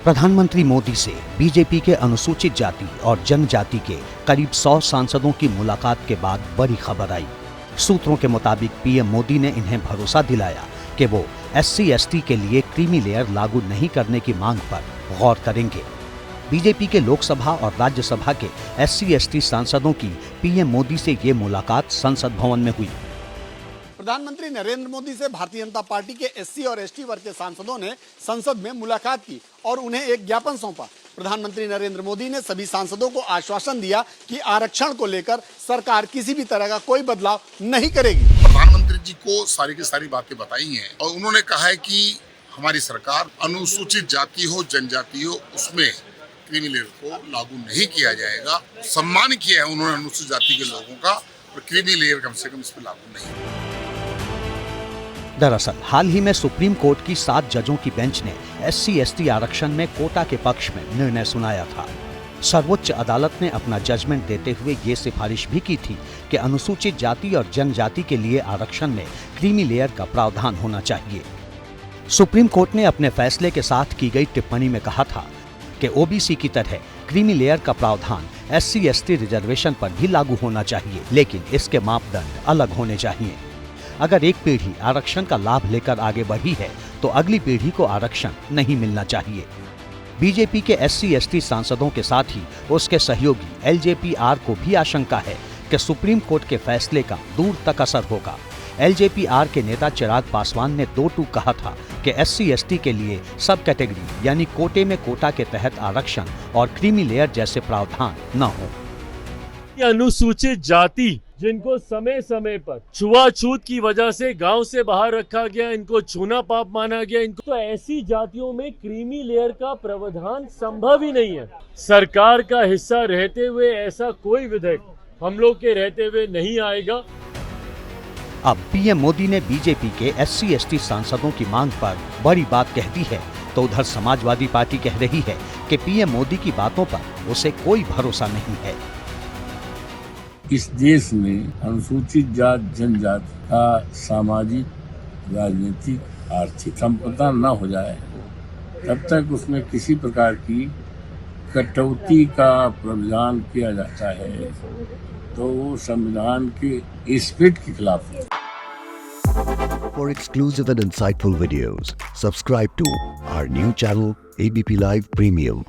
प्रधानमंत्री मोदी से बीजेपी के अनुसूचित जाति और जनजाति के करीब 100 सांसदों की मुलाकात के बाद बड़ी खबर आई। सूत्रों के मुताबिक पीएम मोदी ने इन्हें भरोसा दिलाया कि वो SC/ST के लिए क्रीमी लेयर लागू नहीं करने की मांग पर गौर करेंगे। बीजेपी के लोकसभा और राज्यसभा के SC/ST सांसदों की पीएम मोदी से ये मुलाकात संसद भवन में हुई। प्रधानमंत्री नरेंद्र मोदी से भारतीय जनता पार्टी के SC और ST वर्ग के सांसदों ने संसद में मुलाकात की और उन्हें एक ज्ञापन सौंपा। प्रधानमंत्री नरेंद्र मोदी ने सभी सांसदों को आश्वासन दिया कि आरक्षण को लेकर सरकार किसी भी तरह का कोई बदलाव नहीं करेगी। प्रधानमंत्री जी को सारी की सारी बातें बताई हैं और उन्होंने कहा है कि हमारी सरकार अनुसूचित जाति हो जनजाति हो उसमें क्रीमी लेयर को लागू नहीं किया जाएगा। सम्मान किया है उन्होंने अनुसूचित जाति के लोगों का, और क्रीमी लेयर कम से कम इस पर लागू नहीं। दरअसल हाल ही में सुप्रीम कोर्ट की 7 जजों की बेंच ने SC/ST आरक्षण में कोटा के पक्ष में निर्णय सुनाया था। सर्वोच्च अदालत ने अपना जजमेंट देते हुए ये सिफारिश भी की थी कि अनुसूचित जाति और जनजाति के लिए आरक्षण में क्रीमी लेयर का प्रावधान होना चाहिए। सुप्रीम कोर्ट ने अपने फैसले के साथ की गई टिप्पणी में कहा था कि OBC की तरह क्रीमी लेयर का प्रावधान SC/ST रिजर्वेशन पर भी लागू होना चाहिए, लेकिन इसके मापदंड अलग होने चाहिए। अगर एक पीढ़ी आरक्षण का लाभ लेकर आगे बढ़ी है तो अगली पीढ़ी को आरक्षण नहीं मिलना चाहिए। बीजेपी के SC/ST सांसदों के साथ ही उसके सहयोगी LJP-R को भी आशंका है कि सुप्रीम कोर्ट के फैसले का दूर तक असर होगा। LJP-R के नेता चिराग पासवान ने 2 टूक कहा था कि SC/ST के लिए सब कैटेगरी यानी कोटे में कोटा के तहत आरक्षण और क्रीमी लेयर जैसे प्रावधान न हो। अनुसूचित जाति जिनको समय समय पर छुआछूत की वजह से गांव से बाहर रखा गया, इनको छूना पाप माना गया, इनको तो ऐसी जातियों में क्रीमी लेयर का प्रावधान संभव ही नहीं है। सरकार का हिस्सा रहते हुए ऐसा कोई विधेयक हम लोग के रहते हुए नहीं आएगा। अब पीएम मोदी ने बीजेपी के SC/ST सांसदों की मांग पर बड़ी बात कह दी है, तो उधर समाजवादी पार्टी कह रही है कि पीएम मोदी की बातों पर उसे कोई भरोसा नहीं है। इस देश में अनुसूचित जात जनजाति का सामाजिक, राजनीतिक, आर्थिक संपदा न हो जाए तब तक उसमें किसी प्रकार की कटौती का प्रावधान किया जाता है तो वो संविधान के स्पिरिट के खिलाफ है। For exclusive and insightful videos, subscribe to our new channel ABP Live Premium.